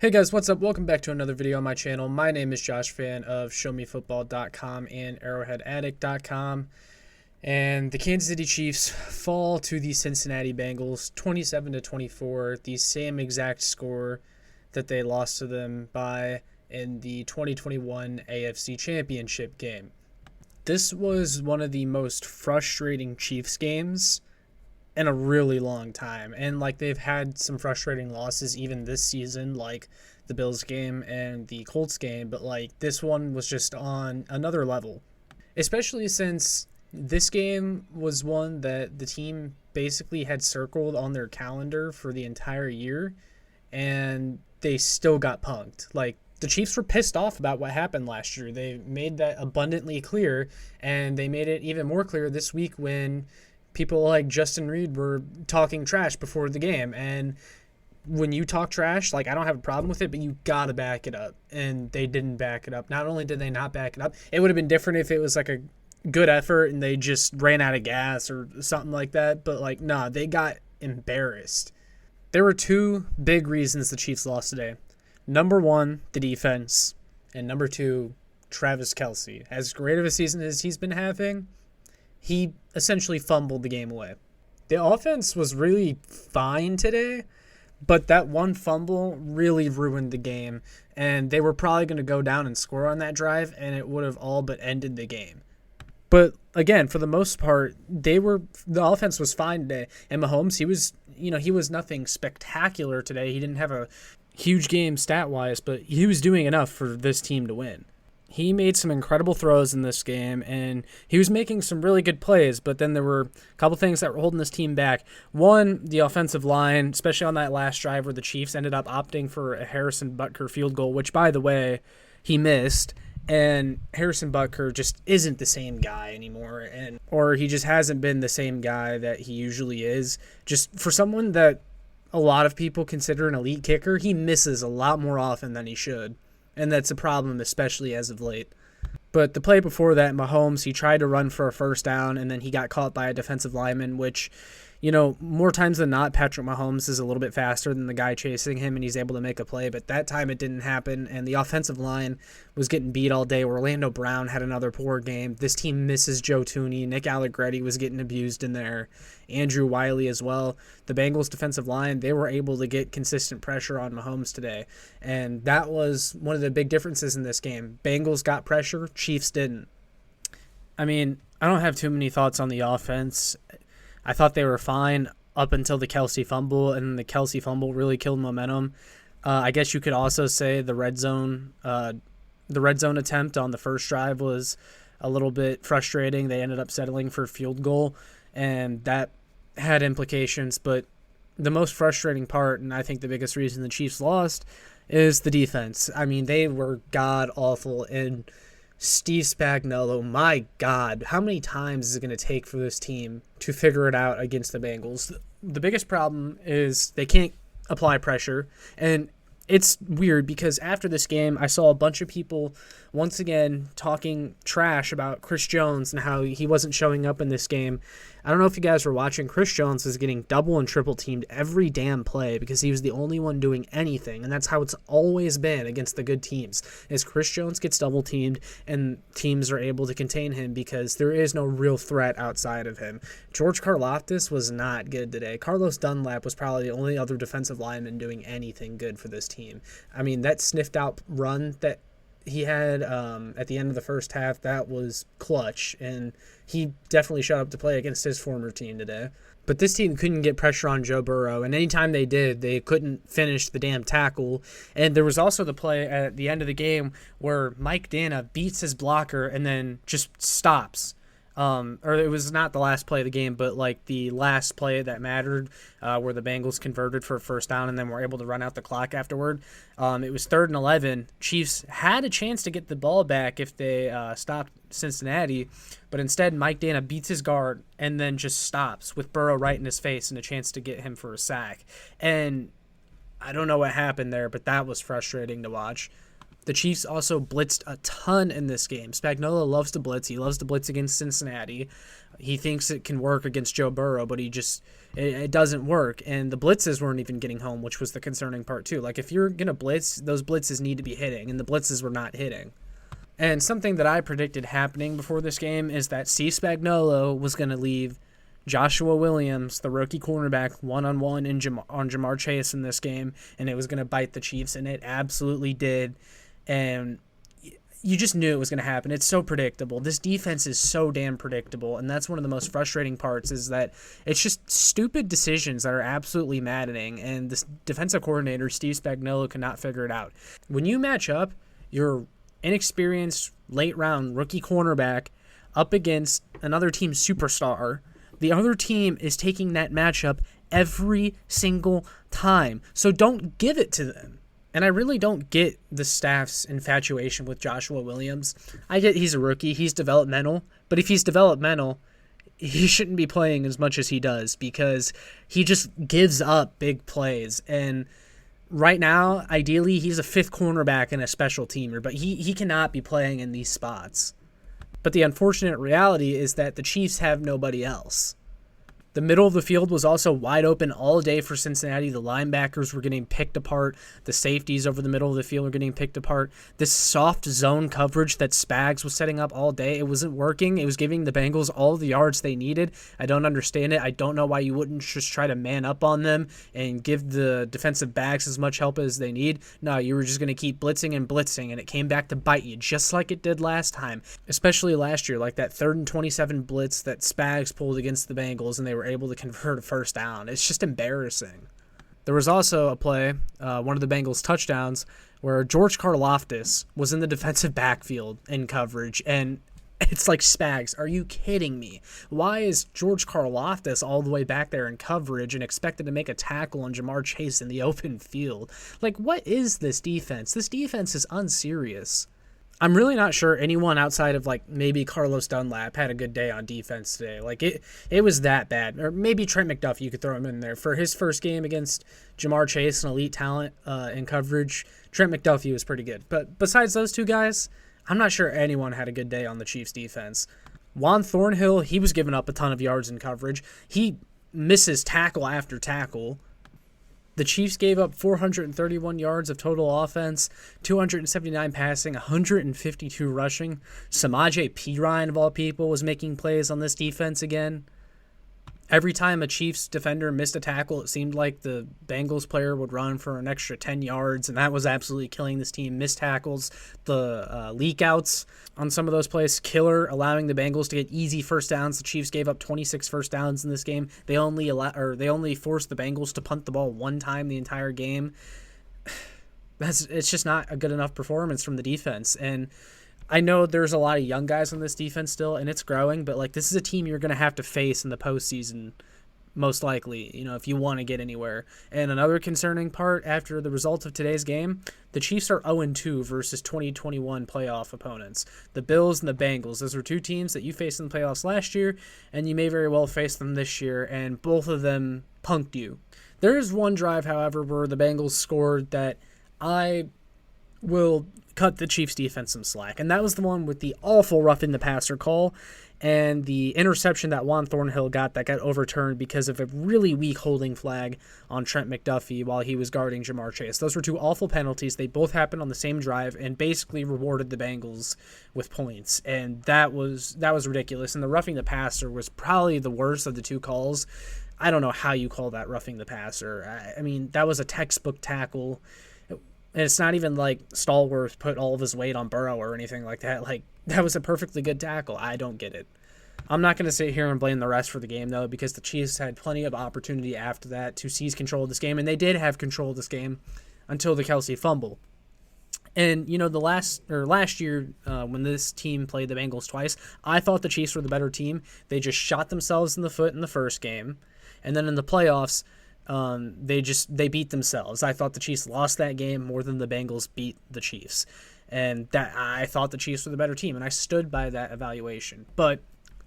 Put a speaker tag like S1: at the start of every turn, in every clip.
S1: Hey guys, what's up? Welcome back to another video on my channel. My name is Josh Fan of ShowMeFootball.com and ArrowheadAddict.com. And the Kansas City Chiefs fall to the Cincinnati Bengals 27-24, the same exact score that they lost to them by in the 2021 AFC Championship game. This was one of the most frustrating Chiefs games in a really long time, and they've had some frustrating losses even this season, like the Bills game and the Colts game, but this one was just on another level, especially since this game was one that the team basically had circled on their calendar for the entire year, and they still got punked. The Chiefs were pissed off about what happened last year. They made that abundantly clear, and they made it even more clear this week when people like Justin Reed were talking trash before the game. And when you talk trash, I don't have a problem with it, but you got to back it up. And they didn't back it up. Not only did they not back it up, it would have been different if it was a good effort and they just ran out of gas or something like that. But nah, they got embarrassed. There were two big reasons the Chiefs lost today. Number one, the defense. And number two, Travis Kelce. As great of a season as he's been having, he essentially fumbled the game away. The offense was really fine today, but that one fumble really ruined the game, and they were probably going to go down and score on that drive, and it would have all but ended the game. But again, for the most part, the offense was fine today, and Mahomes, he was nothing spectacular today. He didn't have a huge game stat-wise, but he was doing enough for this team to win. He made some incredible throws in this game, and he was making some really good plays, but then there were a couple things that were holding this team back. One, the offensive line, especially on that last drive where the Chiefs ended up opting for a Harrison Butker field goal, which, by the way, he missed, and Harrison Butker just isn't the same guy anymore, or he just hasn't been the same guy that he usually is. Just for someone that a lot of people consider an elite kicker, he misses a lot more often than he should. And that's a problem, especially as of late. But the play before that, Mahomes, he tried to run for a first down, and then he got caught by a defensive lineman, which, more times than not, Patrick Mahomes is a little bit faster than the guy chasing him, and he's able to make a play. But that time it didn't happen, and the offensive line was getting beat all day. Orlando Brown had another poor game. This team misses Joe Thuney. Nick Allegretti was getting abused in there. Andrew Wiley as well. The Bengals defensive line, they were able to get consistent pressure on Mahomes today, and that was one of the big differences in this game. Bengals got pressure, Chiefs didn't. I don't have too many thoughts on the offense. I thought they were fine up until the Kelce fumble, and the Kelce fumble really killed momentum. I guess you could also say the red zone attempt on the first drive was a little bit frustrating. They ended up settling for a field goal, and that had implications. But the most frustrating part, and I think the biggest reason the Chiefs lost, is the defense. They were god-awful, and Steve Spagnuolo, my God, how many times is it going to take for this team to figure it out against the Bengals? The biggest problem is they can't apply pressure, and it's weird because after this game, I saw a bunch of people once again talking trash about Chris Jones and how he wasn't showing up in this game. I don't know if you guys were watching. Chris Jones was getting double and triple teamed every damn play because he was the only one doing anything, and that's how it's always been against the good teams, is Chris Jones gets double teamed and teams are able to contain him because there is no real threat outside of him. George Karlaftis was not good today. Carlos Dunlap was probably the only other defensive lineman doing anything good for this team. That sniffed out run that he had at the end of the first half, that was clutch, and he definitely showed up to play against his former team today. But this team couldn't get pressure on Joe Burrow, and anytime they did, they couldn't finish the damn tackle. And there was also the play at the end of the game where Mike Dana beats his blocker and then just stops. Or it was not the last play of the game, but the last play that mattered, where the Bengals converted for a first down and then were able to run out the clock afterward. It was 3rd and 11. Chiefs had a chance to get the ball back if they stopped Cincinnati, but instead Mike Dana beats his guard and then just stops with Burrow right in his face and a chance to get him for a sack. And I don't know what happened there, but that was frustrating to watch. The Chiefs also blitzed a ton in this game. Spagnuolo loves to blitz. He loves to blitz against Cincinnati. He thinks it can work against Joe Burrow, but it doesn't work. And the blitzes weren't even getting home, which was the concerning part too. Like, if you're going to blitz, those blitzes need to be hitting, and the blitzes were not hitting. And something that I predicted happening before this game is that Steve Spagnuolo was going to leave Joshua Williams, the rookie cornerback, one-on-one on Jamar Chase in this game, and it was going to bite the Chiefs, and it absolutely did. And you just knew it was going to happen. It's so predictable. This defense is so damn predictable, and that's one of the most frustrating parts, is that it's just stupid decisions that are absolutely maddening, and this defensive coordinator, Steve Spagnuolo, cannot figure it out. When you match up your inexperienced late-round rookie cornerback up against another team's superstar, the other team is taking that matchup every single time. So don't give it to them. And I really don't get the staff's infatuation with Joshua Williams. I get he's a rookie, he's developmental, but if he's developmental, he shouldn't be playing as much as he does, because he just gives up big plays. And right now, ideally, he's a fifth cornerback and a special teamer, but he cannot be playing in these spots. But the unfortunate reality is that the Chiefs have nobody else. The middle of the field was also wide open all day for Cincinnati. The linebackers were getting picked apart. The safeties over the middle of the field were getting picked apart. This soft zone coverage that Spags was setting up all day, it wasn't working. It was giving the Bengals all the yards they needed. I don't understand it. I don't know why you wouldn't just try to man up on them and give the defensive backs as much help as they need. No, you were just going to keep blitzing and blitzing, and it came back to bite you, just like it did last time. Especially last year, like that 3rd and 27 blitz that Spags pulled against the Bengals, and they were able to convert a first down. It's just embarrassing. There was also a play, one of the Bengals touchdowns, where George Karlaftis was in the defensive backfield in coverage, and it's like, Spags, are you kidding me? Why is George Karlaftis all the way back there in coverage and expected to make a tackle on Jamar Chase in the open field? Like, what is this defense? This defense is unserious. I'm really not sure anyone outside of, like, maybe Carlos Dunlap had a good day on defense today. Like, it was that bad. Or maybe Trent McDuffie, you could throw him in there. For his first game against Jamar Chase, an elite talent in coverage, Trent McDuffie was pretty good. But besides those two guys, I'm not sure anyone had a good day on the Chiefs' defense. Juan Thornhill, he was giving up a ton of yards in coverage. He misses tackle after tackle. The Chiefs gave up 431 yards of total offense, 279 passing, 152 rushing. Samaje Perine, of all people, was making plays on this defense again. Every time a Chiefs defender missed a tackle, it seemed like the Bengals player would run for an extra 10 yards, and that was absolutely killing this team. Missed tackles, the leak outs on some of those plays, killer, allowing the Bengals to get easy first downs. The Chiefs gave up 26 first downs in this game. They only forced the Bengals to punt the ball one time the entire game. It's just not a good enough performance from the defense. And I know there's a lot of young guys on this defense still, and it's growing, but, like, this is a team you're going to have to face in the postseason, most likely, if you want to get anywhere. And another concerning part after the results of today's game, the Chiefs are 0-2 versus 2021 playoff opponents. The Bills and the Bengals, those were two teams that you faced in the playoffs last year, and you may very well face them this year, and both of them punked you. There is one drive, however, where the Bengals scored that I will cut the Chiefs defense some slack, and that was the one with the awful roughing the passer call and the interception that Juan Thornhill got that got overturned because of a really weak holding flag on Trent McDuffie while he was guarding Jamar Chase. Those were two awful penalties. They both happened on the same drive and basically rewarded the Bengals with points, and that was ridiculous. And the roughing the passer was probably the worst of the two calls. I don't know how you call that roughing the passer. I mean, that was a textbook tackle. And it's not even like Stallworth put all of his weight on Burrow or anything like that. Like, that was a perfectly good tackle. I don't get it. I'm not going to sit here and blame the refs for the game, though, because the Chiefs had plenty of opportunity after that to seize control of this game, and they did have control of this game until the Kelsey fumble. And, the last year when this team played the Bengals twice, I thought the Chiefs were the better team. They just shot themselves in the foot in the first game. And then in the playoffs, they beat themselves. I thought the Chiefs lost that game more than the Bengals beat the Chiefs. And that I thought the Chiefs were the better team, and I stood by that evaluation. But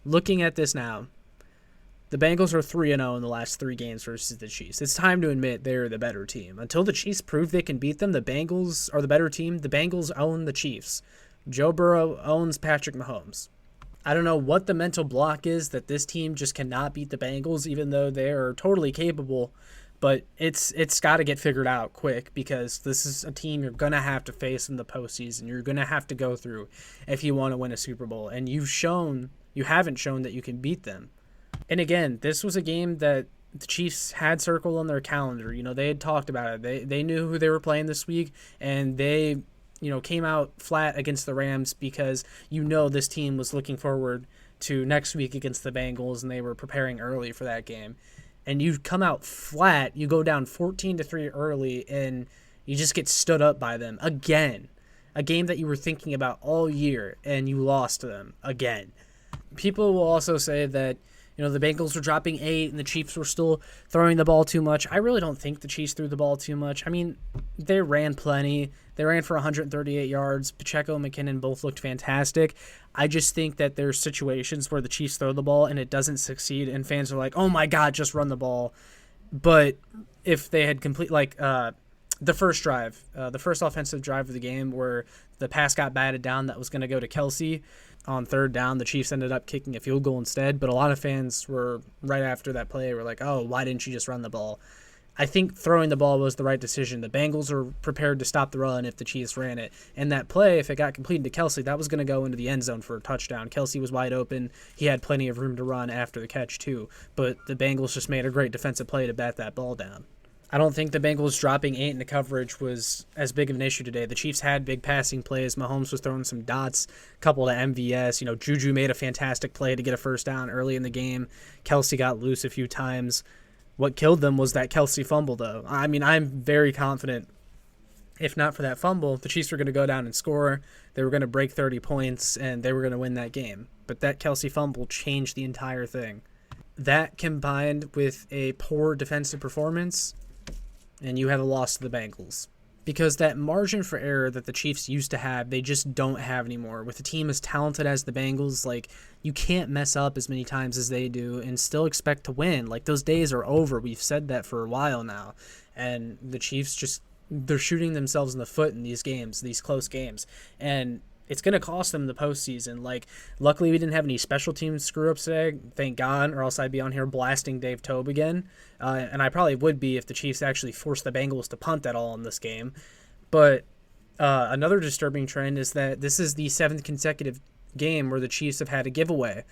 S1: looking at this now, The Bengals are 3-0 in the last 3 games versus the Chiefs. It's time to admit they're the better team. Until the Chiefs prove they can beat them, the Bengals are the better team. The Bengals own the Chiefs. Joe Burrow owns Patrick Mahomes. I don't know what the mental block is that this team just cannot beat the Bengals, even though they are totally capable. But it's got to get figured out quick, because this is a team you're going to have to face in the postseason. You're going to have to go through if you want to win a Super Bowl. And you haven't shown that you can beat them. And again, this was a game that the Chiefs had circled on their calendar. They had talked about it. They knew who they were playing this week, and they came out flat against the Rams because this team was looking forward to next week against the Bengals, and they were preparing early for that game. And you come out flat, you go down 14-3 early, and you just get stood up by them again. A game that you were thinking about all year, and you lost to them again. People will also say that the Bengals were dropping 8 and the Chiefs were still throwing the ball too much. I really don't think the Chiefs threw the ball too much. I mean, they ran plenty. They ran for 138 yards. Pacheco and McKinnon both looked fantastic. I just think that there's situations where the Chiefs throw the ball and it doesn't succeed, and fans are like, oh my God, just run the ball. But if they had the first drive, the first offensive drive of the game where the pass got batted down that was going to go to Kelsey on third down, the Chiefs ended up kicking a field goal instead. But a lot of fans were right after that play were like, oh, why didn't you just run the ball? I think throwing the ball was the right decision. The Bengals were prepared to stop the run if the Chiefs ran it. And that play, if it got completed to Kelsey, that was going to go into the end zone for a touchdown. Kelsey was wide open. He had plenty of room to run after the catch too. But the Bengals just made a great defensive play to bat that ball down. I don't think the Bengals dropping 8 into coverage was as big of an issue today. The Chiefs had big passing plays. Mahomes was throwing some dots, couple to MVS. Juju made a fantastic play to get a first down early in the game. Kelsey got loose a few times. What killed them was that Kelsey fumble, though. I mean, I'm very confident, if not for that fumble, the Chiefs were going to go down and score. They were going to break 30 points, and they were going to win that game. But that Kelsey fumble changed the entire thing. That combined with a poor defensive performance, and you have a loss to the Bengals. Because that margin for error that the Chiefs used to have, they just don't have anymore. With a team as talented as the Bengals, you can't mess up as many times as they do and still expect to win. Those days are over. We've said that for a while now. And the Chiefs they're shooting themselves in the foot in these games, these close games. And it's going to cost them the postseason. Luckily we didn't have any special teams screw-ups today, thank God, or else I'd be on here blasting Dave Tobe again. And I probably would be if the Chiefs actually forced the Bengals to punt at all in this game. But another disturbing trend is that this is the 7th consecutive game where the Chiefs have had a giveaway.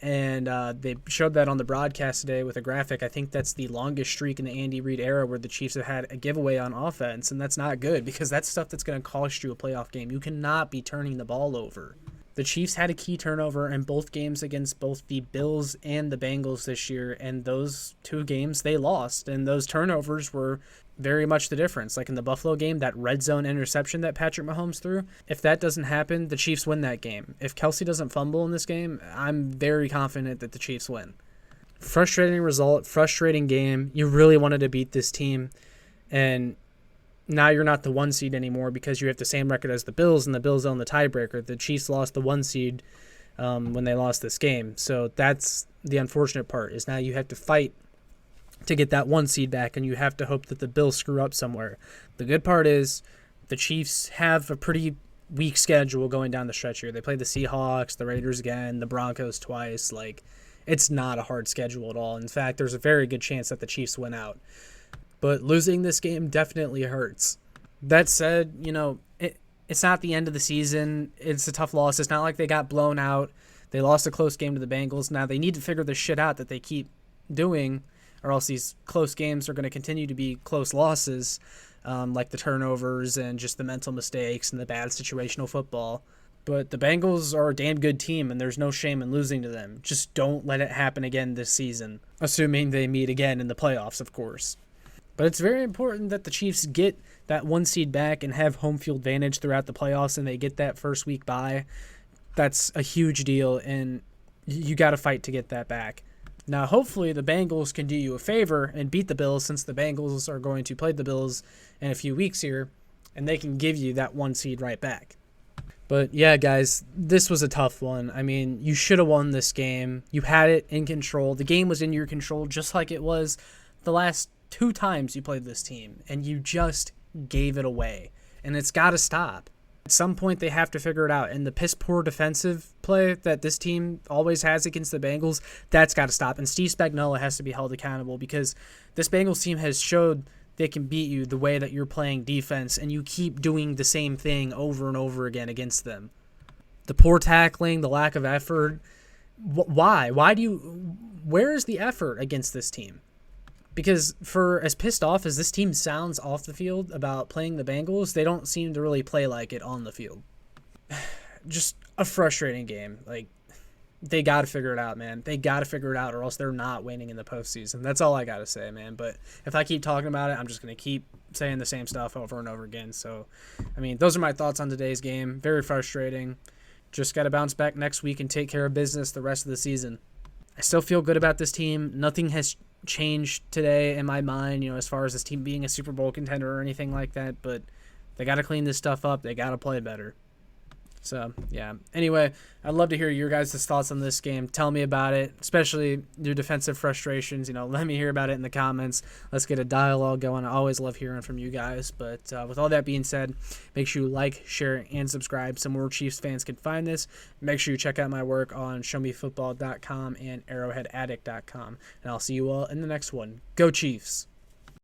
S1: And they showed that on the broadcast today with a graphic. I think that's the longest streak in the Andy Reid era where the Chiefs have had a giveaway on offense, and that's not good because that's stuff that's going to cost you a playoff game. You cannot be turning the ball over. The Chiefs had a key turnover in both games against both the Bills and the Bengals this year, and those 2 games they lost, and those turnovers were very much the difference. In the Buffalo game, that red zone interception that Patrick Mahomes threw, if that doesn't happen, the Chiefs win that game. If Kelsey doesn't fumble in this game, I'm very confident that the Chiefs win. Frustrating result, frustrating game. You really wanted to beat this team, and now you're not the 1 seed anymore because you have the same record as the Bills, and the Bills own the tiebreaker. The Chiefs lost the 1 seed when they lost this game. So that's the unfortunate part, is now you have to fight to get that 1 seed back, and you have to hope that the Bills screw up somewhere. The good part is the Chiefs have a pretty weak schedule going down the stretch here. They play the Seahawks, the Raiders again, the Broncos twice. It's not a hard schedule at all. In fact, there's a very good chance that the Chiefs win out. But losing this game definitely hurts. That said, it's not the end of the season. It's a tough loss. It's not like they got blown out. They lost a close game to the Bengals. Now they need to figure this shit out that they keep doing, or else these close games are going to continue to be close losses, like the turnovers and just the mental mistakes and the bad situational football. But the Bengals are a damn good team, and there's no shame in losing to them. Just don't let it happen again this season, assuming they meet again in the playoffs, of course. But it's very important that the Chiefs get that 1 seed back and have home field advantage throughout the playoffs, and they get that first week bye. That's a huge deal, and you got to fight to get that back. Now, hopefully, the Bengals can do you a favor and beat the Bills, since the Bengals are going to play the Bills in a few weeks here, and they can give you that 1 seed right back. But yeah, guys, this was a tough one. I mean, you should have won this game. You had it in control. The game was in your control just like it was the last 2 times you played this team, and you just gave it away. And it's got to stop. At some point, they have to figure it out. And the piss-poor defensive play that this team always has against the Bengals, that's got to stop. And Steve Spagnuolo has to be held accountable because this Bengals team has showed they can beat you the way that you're playing defense, and you keep doing the same thing over and over again against them. The poor tackling, the lack of effort. Why? Where is the effort against this team? Because for as pissed off as this team sounds off the field about playing the Bengals, they don't seem to really play like it on the field. Just a frustrating game. Like, they got to figure it out, man. They got to figure it out, or else they're not winning in the postseason. That's all I got to say, man. But if I keep talking about it, I'm just going to keep saying the same stuff over and over again. So, I mean, those are my thoughts on today's game. Very frustrating. Just got to bounce back next week and take care of business the rest of the season. I still feel good about this team. Nothing has changed today in my mind, as far as this team being a Super Bowl contender or anything like that. But they got to clean this stuff up. They got to play better. So, yeah. Anyway, I'd love to hear your guys' thoughts on this game. Tell me about it, especially your defensive frustrations. Let me hear about it in the comments. Let's get a dialogue going. I always love hearing from you guys. But with all that being said, make sure you like, share, and subscribe so more Chiefs fans can find this. Make sure you check out my work on showmefootball.com and arrowheadaddict.com. And I'll see you all in the next one. Go Chiefs!